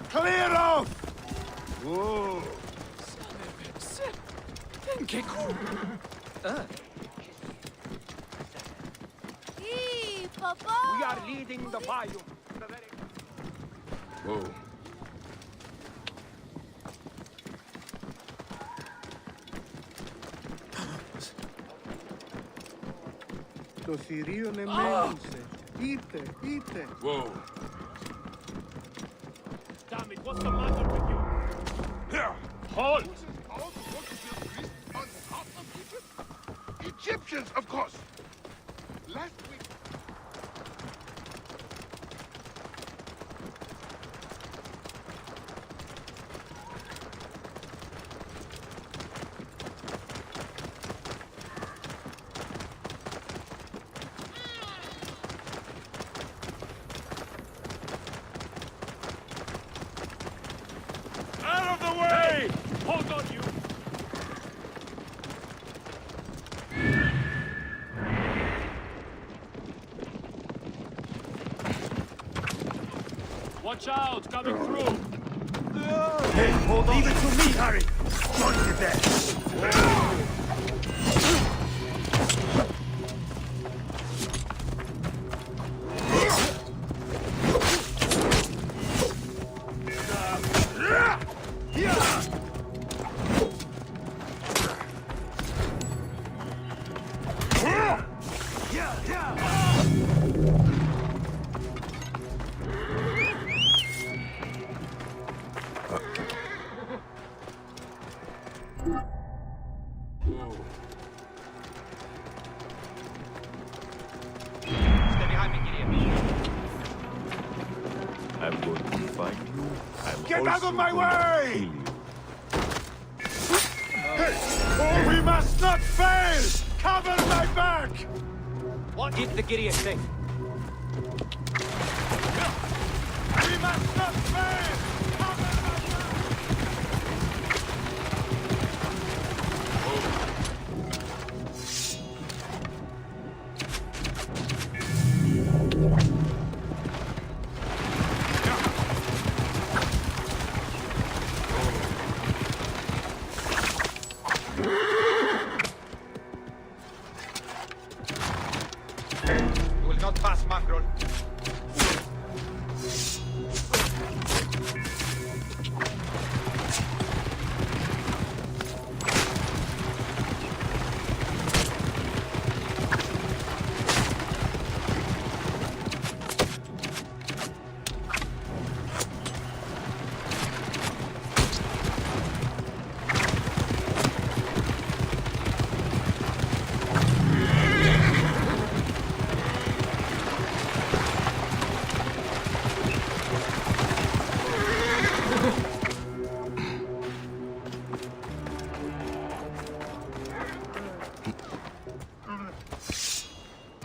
Clear off! Whoa! Che cool! Hey, Papa! We are leading the bayou. Whoa. Το θηρίο εμέλησε. Είτε. Whoa. Damn it, what's the matter with you? Halt! On top of Egypt? Egyptians, of course! Last week... Out of the way! Hey, hold on, you! Watch out, coming through! Hey, hold on! Leave it to me, Harry! Join me there! Stay behind me, Gideon. I'm going to find you. I'm Get out also of my going to way! kill you. Hey! Oh, we must not fail! Cover my back! What did the Gideon thing? We must not fail! Cover my back! You will not pass, Macron.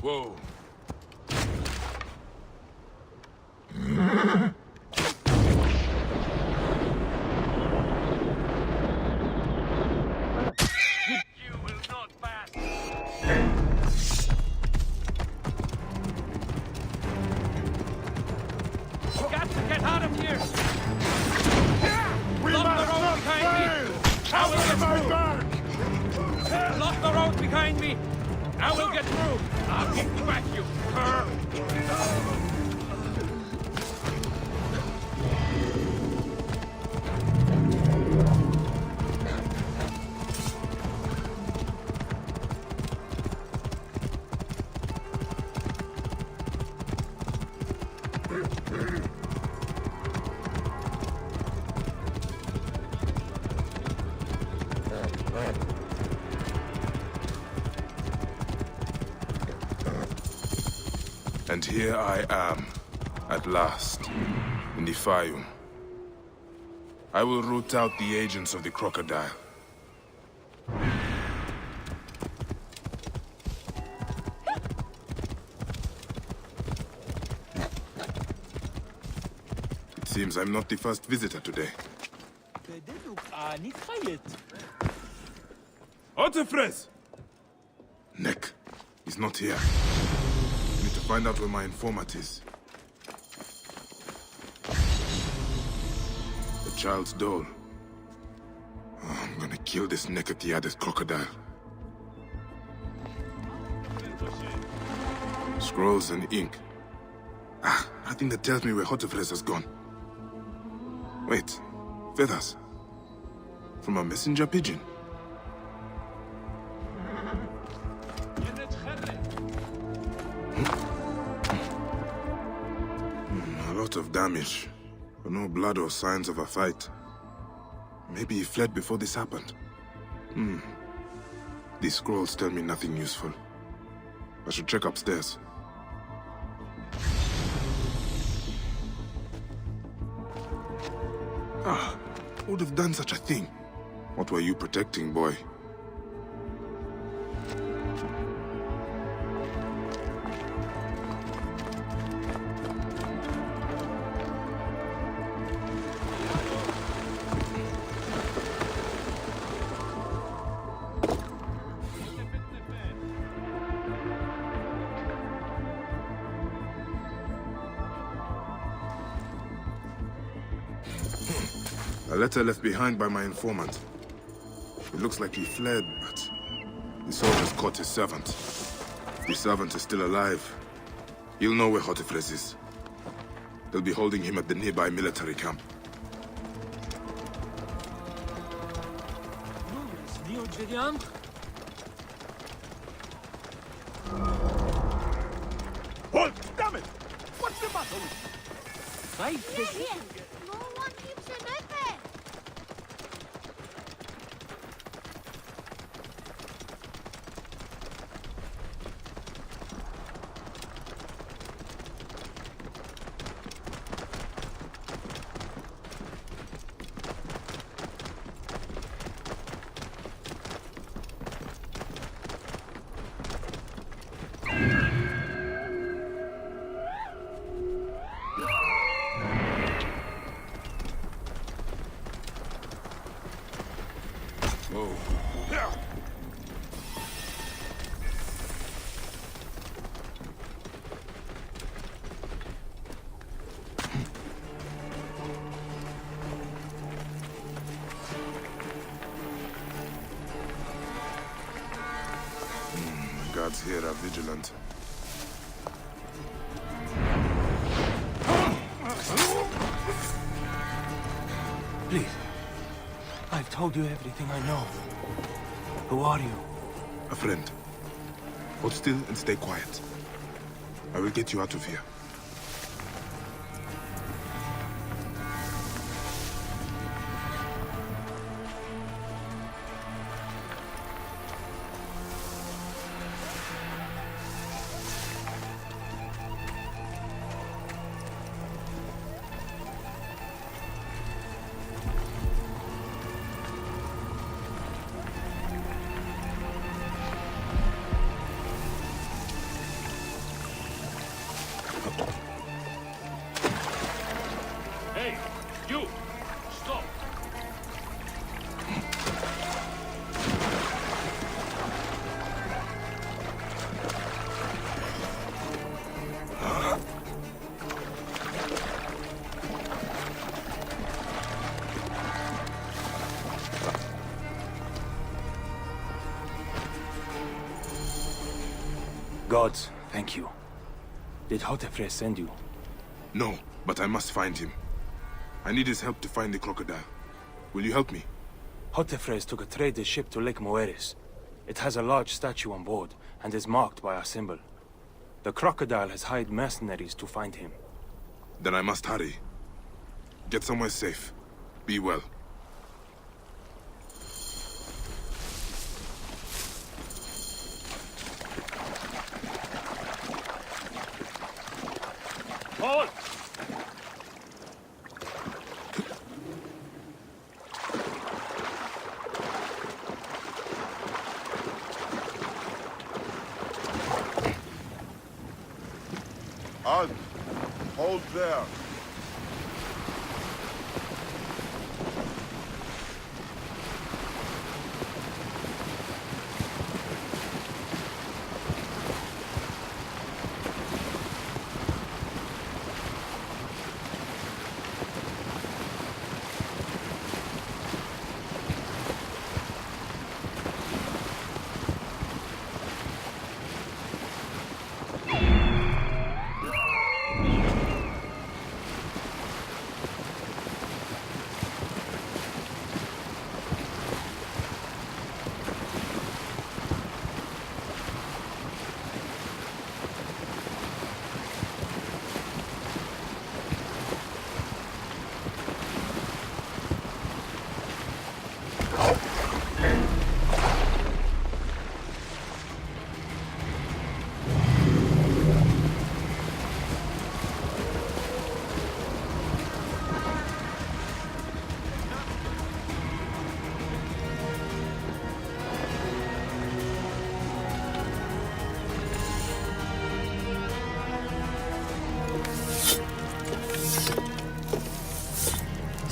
Whoa. You will not pass. Got to get out of here. We Lock the must road not behind me. fail! I will Cover get my through. back! Lock the road behind me. I will get through. I'll kick back, you cur. And here I am, at last, in the Fayum. I will root out the agents of the crocodile. It seems I'm not the first visitor today. Otefres! Nick, he's not here. I need to find out where my informant is. The child's doll. Oh, I'm gonna kill this naked-eared crocodile. Scrolls and ink. Nothing that tells me where Otefres has gone. Wait, feathers. From a messenger pigeon. A lot of damage, but no blood or signs of a fight. Maybe he fled before this happened. These scrolls tell me nothing useful. I should check upstairs. Who would have done such a thing? What were you protecting, boy? A letter left behind by my informant. It looks like he fled, but the soldiers caught his servant. If the servant is still alive, he'll know where Otefres is. They'll be holding him at the nearby military camp. Halt! Damn it! What's the matter with you? No one keeps it open. Whoa. The guards here are vigilant. Please. I've told you everything I know. Who are you? A friend. Hold still and stay quiet. I will get you out of here. Hey, you! Stop! Gods, thank you. Did Hotefre send you? No, but I must find him. I need his help to find the crocodile. Will you help me? Hotefres took a trader ship to Lake Moeris. It has a large statue on board, and is marked by our symbol. The crocodile has hired mercenaries to find him. Then I must hurry. Get somewhere safe. Be well. Halt! Halt! Hold there.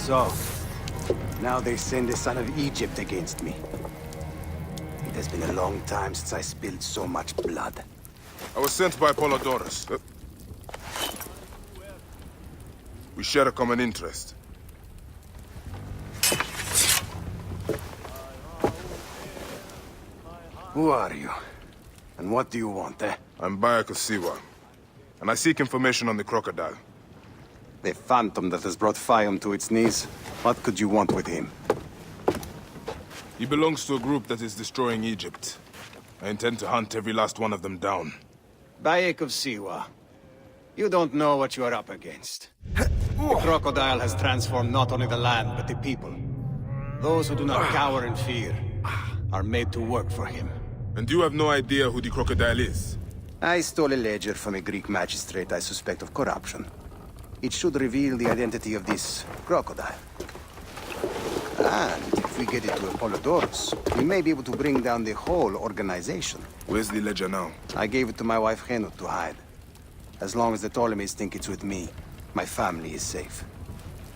So, now they send the son of Egypt against me. It has been a long time since I spilled so much blood. I was sent by Polydorus. We share a common interest. Who are you? And what do you want, eh? I'm Bayek of Siwa, and I seek information on the crocodile. The phantom that has brought Fium to its knees. What could you want with him? He belongs to a group that is destroying Egypt. I intend to hunt every last one of them down. Bayek of Siwa. You don't know what you are up against. The crocodile has transformed not only the land, but the people. Those who do not cower in fear are made to work for him. And you have no idea who the crocodile is? I stole a ledger from a Greek magistrate I suspect of corruption. It should reveal the identity of this crocodile. And if we get it to Apollodorus, we may be able to bring down the whole organization. Where's the ledger now? I gave it to my wife Henut to hide. As long as the Ptolemies think it's with me, my family is safe.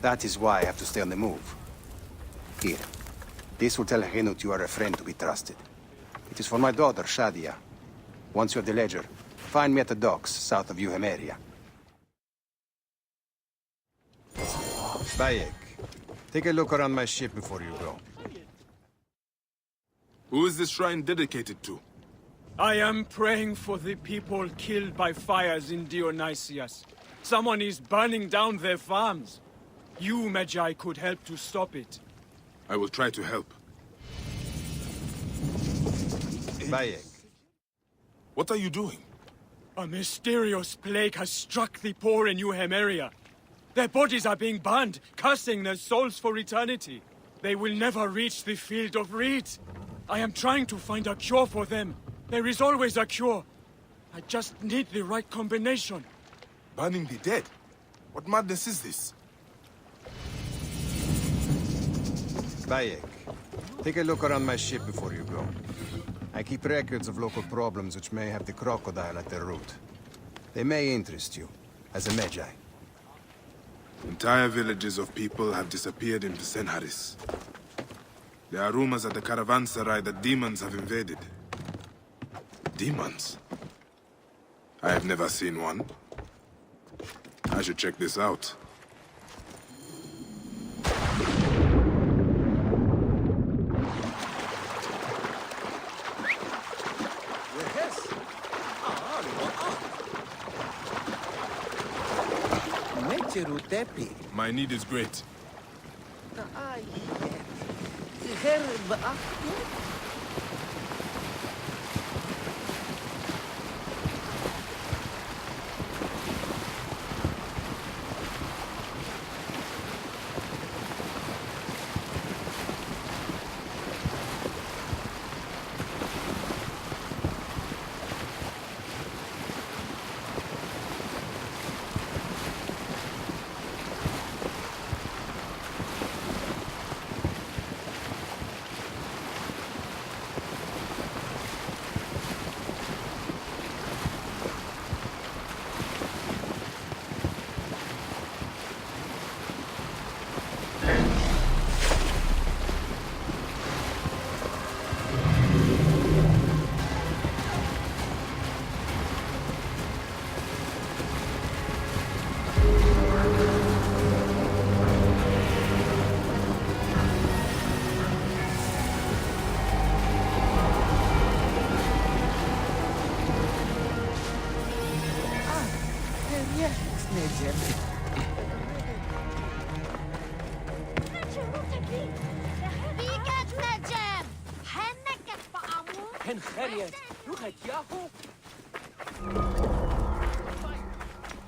That is why I have to stay on the move. Here. This will tell Henut you are a friend to be trusted. It is for my daughter, Shadya. Once you have the ledger, find me at the docks south of Euhemeria. Bayek, take a look around my ship before you go. Who is this shrine dedicated to? I am praying for the people killed by fires in Dionysius. Someone is burning down their farms. You, Magi, could help to stop it. I will try to help. Bayek. What are you doing? A mysterious plague has struck the poor in Euhemeria. Their bodies are being burned, cursing their souls for eternity. They will never reach the field of reeds. I am trying to find a cure for them. There is always a cure. I just need the right combination. Burning the dead? What madness is this? Bayek, take a look around my ship before you go. I keep records of local problems which may have the crocodile at their root. They may interest you. as a Magi. Entire villages of people have disappeared in the Senharis. There are rumors at the caravanserai that demons have invaded. Demons? I have never seen one. I should check this out. My need is great.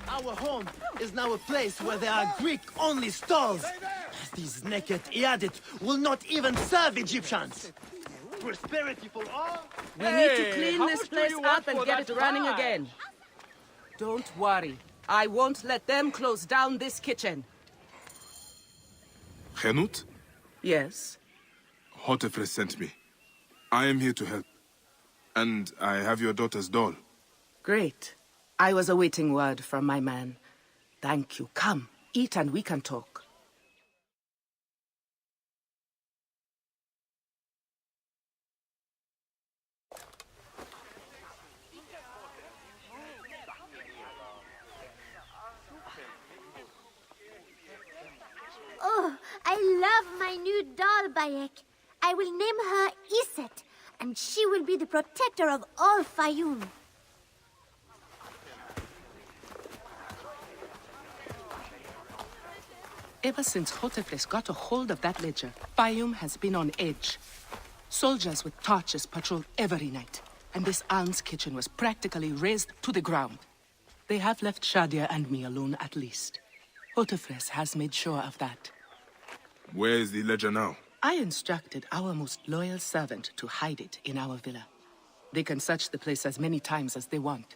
Our home is now a place where there are Greek-only stalls. These naked Iadit will not even serve Egyptians. Prosperity for all. We need to clean this place up and get it running again. Don't worry. I won't let them close down this kitchen. Henut? Yes? Hotefres sent me. I am here to help. And I have your daughter's doll. Great. I was awaiting word from my man. Thank you. Come, eat and we can talk. Oh, I love my new doll, Bayek. I will name her Iset, and she will be the protector of all Fayoum. Ever since Hotefres got a hold of that ledger, Fayoum has been on edge. Soldiers with torches patrol every night, and this alms kitchen was practically razed to the ground. They have left Shadya and me alone at least. Hotefres has made sure of that. Where is the ledger now? I instructed our most loyal servant to hide it in our villa. They can search the place as many times as they want.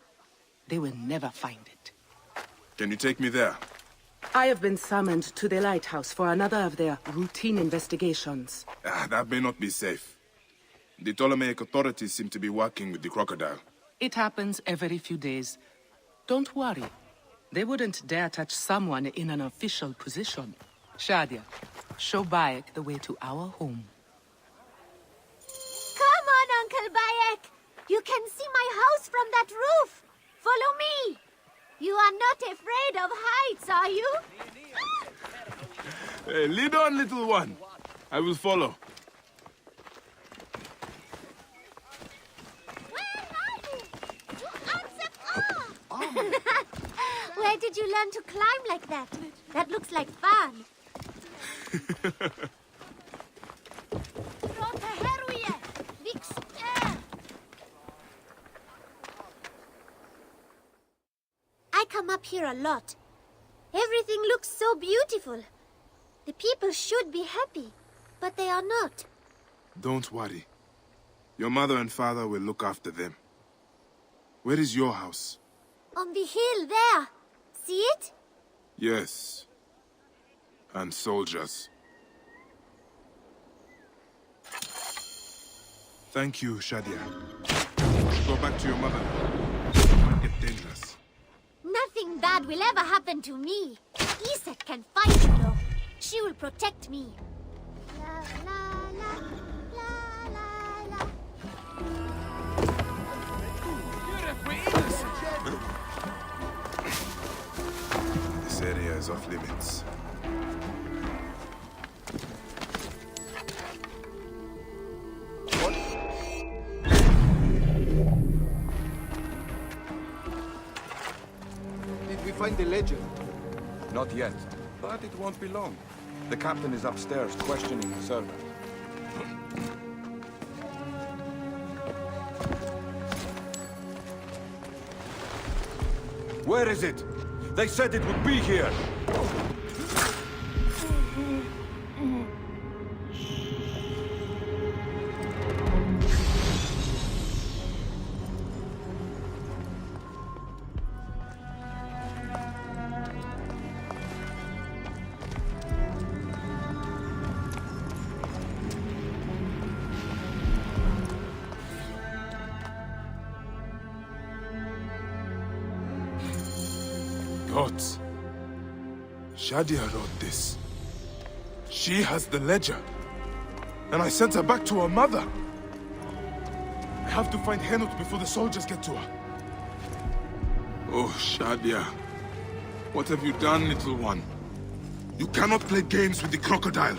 They will never find it. Can you take me there? I have been summoned to the lighthouse for another of their routine investigations. That may not be safe. The Ptolemaic authorities seem to be working with the crocodile. It happens every few days. Don't worry. They wouldn't dare touch someone in an official position. Shadya, show Bayek the way to our home. Come on, Uncle Bayek. You can see my house from that roof. Follow me. You are not afraid of heights, are you? Hey, lead on, little one. I will follow. Where are you? Where did you learn to climb like that? That looks like fun. I come up here a lot. Everything looks so beautiful. The people should be happy, but they are not. Don't worry. Your mother and father will look after them. Where is your house? On the hill there. See it? Yes. And soldiers. Thank you, Shadya. Go back to your mother. It might get dangerous. Nothing bad bad will ever happen to me. Iset can fight, though. She will protect me. La la la, la la la. This area is off limits. Did we find the ledger? Not yet, but it won't be long. The captain is upstairs questioning the servant. Where is it? They said it would be here! Gods. Shadya wrote this. She has the ledger. And I sent her back to her mother. I have to find Henut before the soldiers get to her. Oh, Shadya. What have you done, little one? You cannot play games with the crocodile.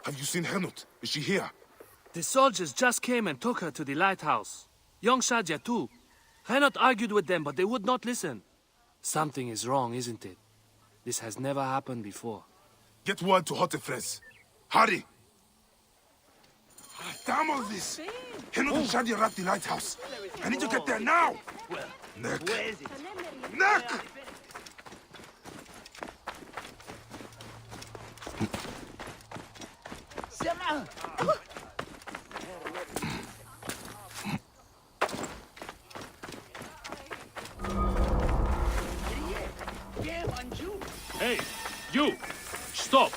Have you seen Henut? Is she here? The soldiers just came and took her to the lighthouse. Young Shadya too. Henot argued with them, but they would not listen. Something is wrong, isn't it? This has never happened before. Get word to Hotefres. Hurry! Damn all this! Henut and Shadya are at the lighthouse. I need to get there now! Neck! Where is it? Neck! Sema! Hey, you! Stop!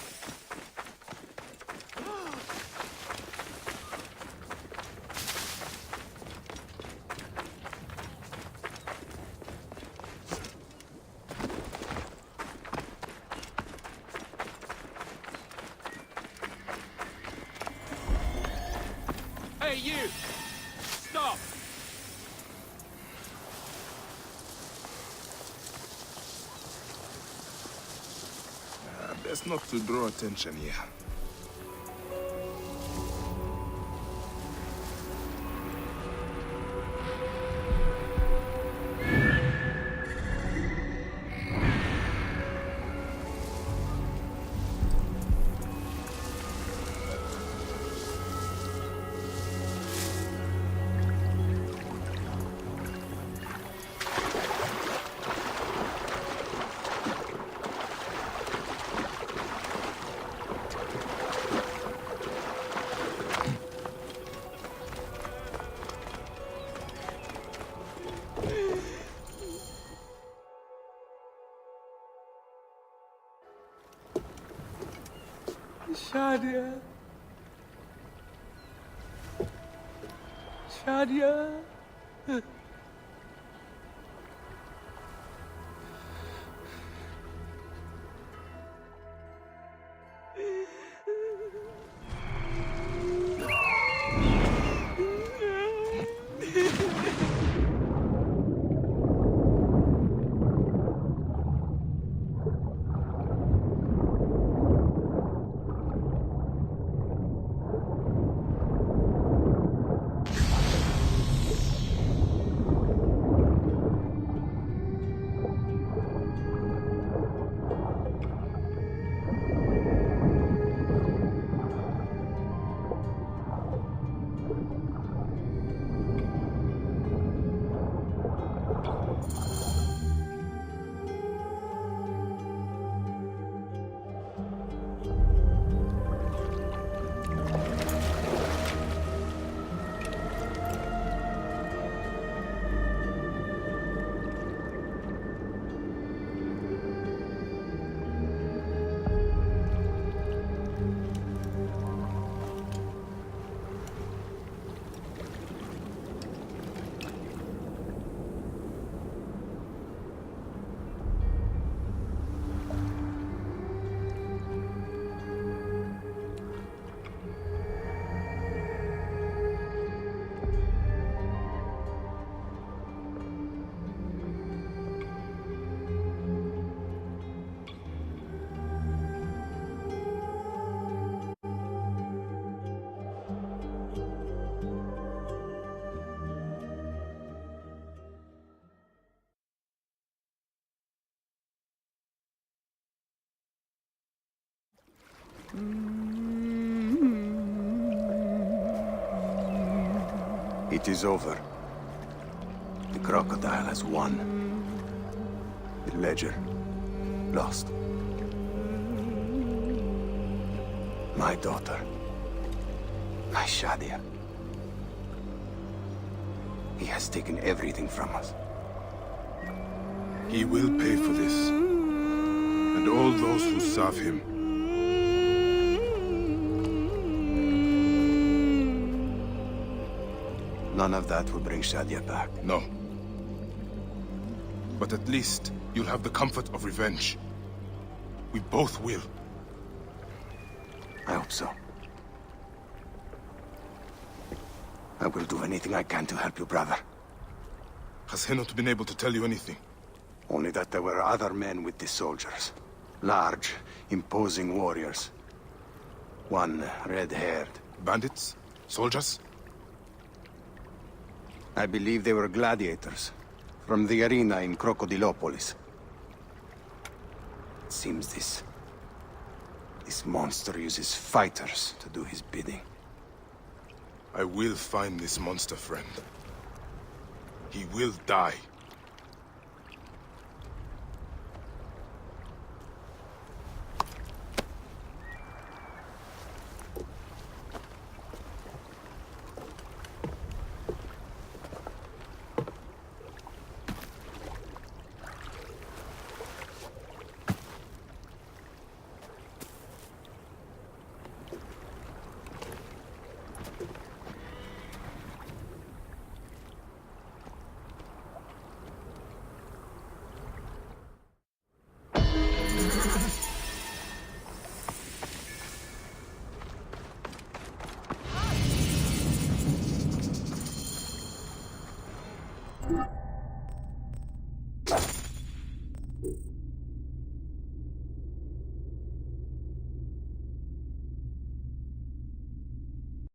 Hey, you! Stop! Best not to draw attention here. Shadya. Shadya. It is over. The crocodile has won. The ledger lost. My daughter. My Shadya. He has taken everything from us. He will pay for this. And all those who serve him. None of that will bring Shadya back. No. But at least you'll have the comfort of revenge. We both will. I hope so. I will do anything I can to help you, brother. Has he not been able to tell you anything? Only that there were other men with the soldiers. Large, imposing warriors. One red-haired. Bandits? Soldiers? I believe they were gladiators. From the arena in Crocodilopolis. It seems this monster uses fighters to do his bidding. I will find this monster, friend. He will die.